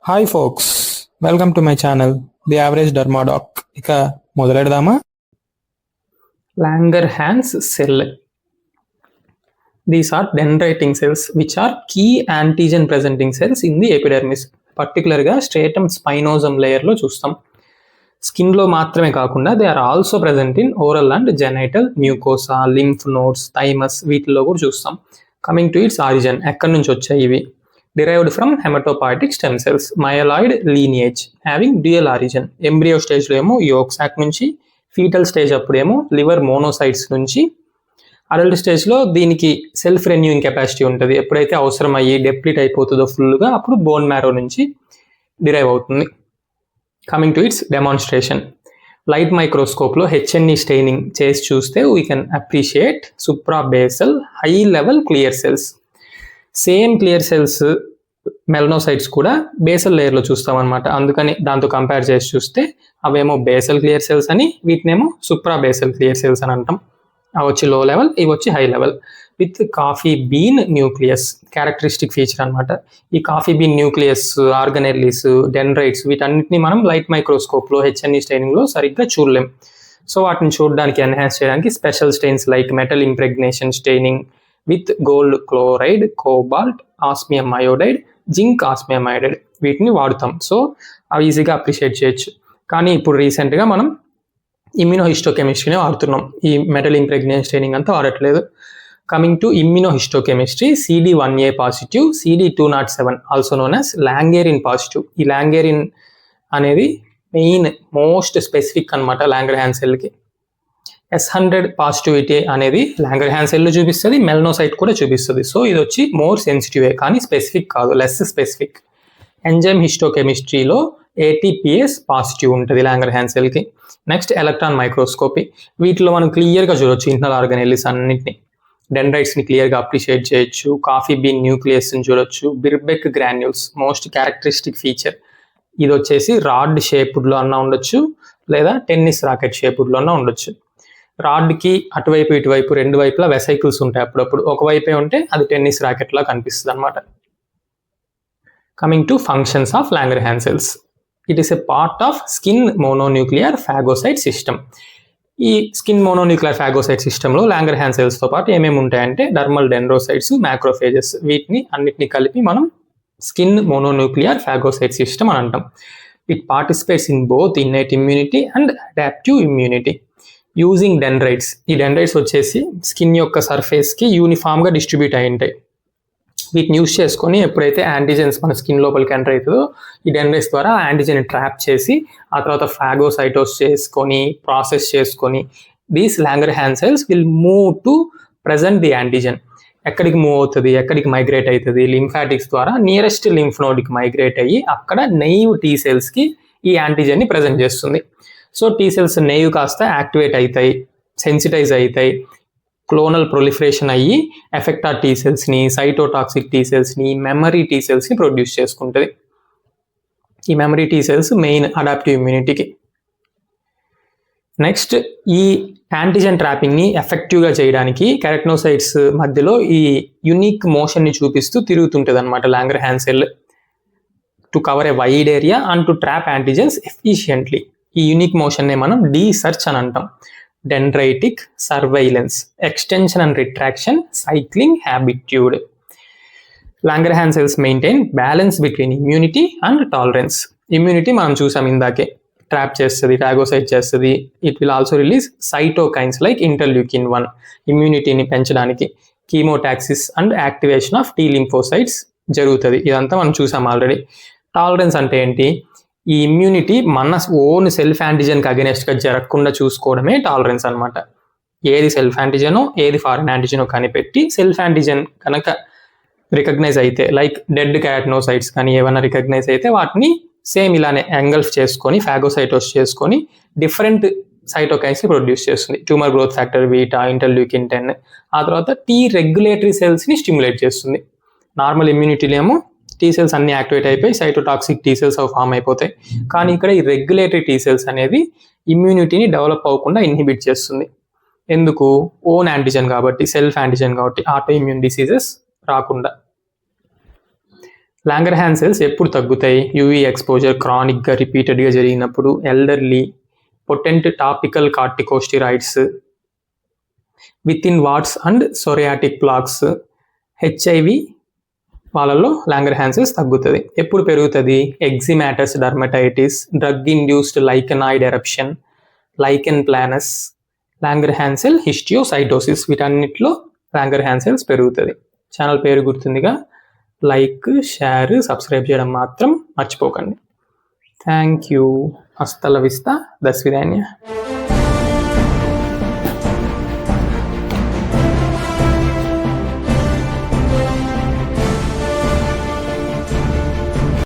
Hi folks, welcome to my channel the average dermadoc. ఇక మొదలెడదామా? Langerhans cell. These are dendritic cells which are key antigen presenting cells in the epidermis. పర్టికులర్గా స్ట్రేటమ్ స్పైనోజమ్ లేయర్లో చూస్తాం. స్కిన్లో మాత్రమే కాకుండా they are also present in oral and genital, mucosa, lymph nodes, thymus, వీటిల్లో కూడా చూస్తాం. కమింగ్ టు ఇట్స్ ఆరిజిన్, ఎక్కడి నుంచి వచ్చాయి ఇవి? derived from hematopoietic stem cells, myeloid lineage, having dual origin. Embryo స్టేజ్లో ఏమో యోక్ సాక్ నుంచి, ఫీటల్ స్టేజ్ అప్పుడేమో లివర్ మోనోసైట్స్ నుంచి, అడల్ట్ స్టేజ్లో దీనికి సెల్ఫ్ రెన్యూయింగ్ కెపాసిటీ ఉంటుంది. ఎప్పుడైతే అవసరం అయ్యి డెప్లిట్ అయిపోతుందో ఫుల్గా అప్పుడు బోన్ మ్యారో నుంచి డిరైవ్ అవుతుంది. Coming to its demonstration, light మైక్రోస్కోప్లో హెచ్ఎన్ఈ స్టెయినింగ్ చేసి చూస్తే we can appreciate suprabasal high level clear cells. Same clear cells melanocytes కూడా బేసల్ లేయర్లో చూస్తాం అనమాట. అందుకని దాంతో కంపేర్ చేసి చూస్తే అవేమో బేసల్ క్లియర్ సెల్స్ అని, వీటినేమో సుప్రా బేసల్ క్లియర్ సెల్స్ అని అంటాం. అవి వచ్చి లో లెవెల్, ఇవి వచ్చి high level. With coffee bean nucleus characteristic feature అనమాట. ఈ coffee bean nucleus, organelles, dendrites, వీటన్నిటిని మనం లైట్ మైక్రోస్కోప్లో హెచ్ఎన్ఈ స్టెయినింగ్లో సరిగ్గా చూడలేం. సో వాటిని చూడడానికి, ఎన్హాన్స్ చేయడానికి special stains like metal impregnation staining with gold chloride, cobalt, osmium iodide, zinc osmium iodide, వీటిని వాడుతాం. సో అవి ఈజీగా అప్రిషియేట్ చేయొచ్చు. కానీ ఇప్పుడు రీసెంట్గా మనం ఇమ్యూనోహిస్టోకెమిస్ట్రీనే వాడుతున్నాం. ఈ మెటల్ ఇంప్రెగ్నేషన్ స్టెయినింగ్ అంతా వాడట్లేదు. Coming to immunohistochemistry, CD1A positive, CD207 also known as langerin positive. ఈ లాంగేరిన్ అనేది మెయిన్ మోస్ట్ స్పెసిఫిక్ అనమాట లాంగర్హాన్స్ సెల్కి. S100 పాజిటివిటీ అనేది లాంగర్హాన్స్ సెల్ చూపిస్తుంది, మెలనోసైట్ కూడా చూపిస్తుంది. సో ఇది వచ్చి మోర్ సెన్సిటివే, కానీ స్పెసిఫిక్ కాదు, లెస్ స్పెసిఫిక్. ఎంజైమ్ హిస్టోకెమిస్ట్రీలో ATPase పాజిటివ్ ఉంటుంది లాంగర్హాన్స్ సెల్కి. నెక్స్ట్ ఎలక్ట్రాన్ మైక్రోస్కోపీ, వీటిలో మనం క్లియర్గా చూడొచ్చు ఇంటర్నల్ ఆర్గనెల్లీస్ అన్నింటినీ. డెండ్రైట్స్ని క్లియర్గా అప్రిషియేట్ చేయొచ్చు, కాఫీ బీన్ న్యూక్లియస్ని చూడొచ్చు, బిర్బెక్ గ్రాన్యూల్స్ మోస్ట్ క్యారెక్టరిస్టిక్ ఫీచర్. ఇది వచ్చేసి రాడ్ షేప్డ్లో అన్నా ఉండొచ్చు, లేదా టెన్నిస్ రాకెట్ షేప్డ్లో అన్నా ఉండొచ్చు. రాడ్కి అటువైపు ఇటువైపు రెండు వైపులా వెసైకిల్స్ ఉంటాయి. అప్పుడప్పుడు ఒకవైపే ఉంటే అది టెన్నిస్ ర్యాకెట్లా కనిపిస్తుంది అనమాట. Coming to functions of Langerhans cells, it is a part of skin mononuclear phagocyte system. ఈ స్కిన్ మోనోన్యూక్లియర్ ఫాగోసైట్ సిస్టంలో లాంగర్హాన్స్ సెల్స్తో పాటు ఏమేమి ఉంటాయంటే డర్మల్ డెండ్రోసైట్స్, మ్యాక్రోఫేజెస్, వీటిని అన్నిటిని కలిపి మనం స్కిన్ మోనోన్యూక్లియర్ ఫాగోసైట్ సిస్టమ్ అని అంటాం. It participates in both innate immunity and adaptive immunity using dendrites. ఈ డెండ్రైట్స్ వచ్చేసి స్కిన్ యొక్క సర్ఫేస్కి యూనిఫామ్గా డిస్ట్రిబ్యూట్ అయి ఉంటాయి. వీటిని యూజ్ చేసుకొని ఎప్పుడైతే యాంటీజెన్స్ మన స్కిన్ లోపలికి ఎంటర్ అవుతుందో ఈ డెండ్రైట్స్ ద్వారా యాంటీజెన్ ట్రాప్ చేసి ఆ తర్వాత ఫాగోసైటోస్ చేసుకొని ప్రాసెస్ చేసుకొని these Langerhans cells will move to present the antigen. ఎక్కడికి మూవ్ అవుతుంది, ఎక్కడికి మైగ్రేట్ అవుతుంది? లింఫాటిక్స్ ద్వారా నియరెస్ట్ లింఫ్ నోడ్కి మైగ్రేట్ అయ్యి అక్కడ నెయివ్ టీ సెల్స్కి ఈ యాంటీజెన్ని ప్రజెంట్ చేస్తుంది. సో టీ సెల్స్ నెయివ్ కాస్త యాక్టివేట్ అవుతాయి, సెన్సిటైజ్ అవుతాయి, క్లోనల్ ప్రొలిఫరేషన్ అయ్యి ఎఫెక్టార్ టీ సెల్స్ని, సైటోటాక్సిక్ టీ సెల్స్ని, మెమరీ టీ సెల్స్ని ప్రొడ్యూస్ చేసుకుంటుంది. ఈ memory T cells main adaptive ఇమ్యూనిటీకి. నెక్స్ట్, ఈ యాంటీజెన్ ట్రాపింగ్ని ఎఫెక్టివ్గా చేయడానికి కెరటనోసైట్స్ మధ్యలో ఈ యునిక్ మోషన్ని చూపిస్తూ తిరుగుతుంటుంది అనమాట Langerhans cell, to cover a wide area and to trap antigens efficiently. ఈ యూనిక్ మోషన్నే మనం డీసర్చ్ అని అంటాం. Dendritic, surveillance, extension and retraction, cycling, habitude. Langerhans cells maintain balance between immunity and tolerance. Immunity మనం చూసాం ఇందాకే, ట్రాప్ చేస్తుంది, phagocyte చేస్తుంది. It will also release cytokines like interleukin one ఇమ్యూనిటీని పెంచడానికి. Chemotaxis and activation of T lymphocytes జరుగుతుంది. ఇదంతా మనం చూసాం ఆల్రెడీ. టాలరెన్స్ అంటే ఏంటి? ఈ ఇమ్యూనిటీ మన ఓన్ సెల్ఫ్ యాంటీజెన్కి అగెనెస్ట్గా జరగకుండా చూసుకోవడమే టాలరెన్స్ అనమాట. ఏది సెల్ఫ్ యాంటీజెనో ఏది ఫారెన్ యాంటీజెనో కనిపెట్టి సెల్ఫ్ యాంటీజెన్ కనుక రికగ్నైజ్ అయితే, లైక్ డెడ్ కెరటనోసైట్స్ కానీ ఏమైనా రికగ్నైజ్ అయితే వాటిని సేమ్ ఇలానే ఎంగల్ఫ్ చేసుకొని ఫాగోసైటోస్ చేసుకొని డిఫరెంట్ సైటోకైన్స్ని ప్రొడ్యూస్ చేస్తుంది. Tumour growth factor beta, interleukin ten. ఆ తర్వాత టీ రెగ్యులేటరీ సెల్స్ని స్టిమ్యులేట్ చేస్తుంది. నార్మల్ ఇమ్యూనిటీలో ఏమో టీ సెల్స్ అన్ని యాక్టివేట్ అయిపోయి సైటోటాక్సిక్ టీ సెల్స్ ఫామ్ అయిపోతాయి. కానీ ఇక్కడ ఈ రెగ్యులేటరీ టీ సెల్స్ అనేది ఇమ్యూనిటీని డెవలప్ అవ్వకుండా ఇన్హిబిట్ చేస్తుంది. ఎందుకు? ఓన్ యాంటీజెన్ కాబట్టి, సెల్ఫ్ యాంటీజెన్ కాబట్టి ఆటో ఇమ్యూన్ డిసీజెస్ రాకుండా. లాంగర్హాన్స్ సెల్స్ ఎప్పుడు తగ్గుతాయి? యూవీ ఎక్స్పోజర్ క్రానిక్గా రిపీటెడ్గా జరిగినప్పుడు, elderly, potent topical corticosteroids, with in what's and psoriatic plaques, HIV వాళ్ళల్లో లాంగర్హాన్స్ సెల్స్ తగ్గుతుంది. ఎప్పుడు పెరుగుతుంది? Eczematous dermatitis, drug induced lichenoid eruption, lichen planus, Langerhans cell histiocytosis, వీటన్నిటిలో లాంగర్హాన్స్ సెల్స్ పెరుగుతుంది. ఛానల్ పేరు గుర్తుందిగా, లైక్, షేర్, సబ్స్క్రైబ్ చేయడం మాత్రం మర్చిపోకండి. Thank you. హస్తల విస్తా, దస్విధాన్య.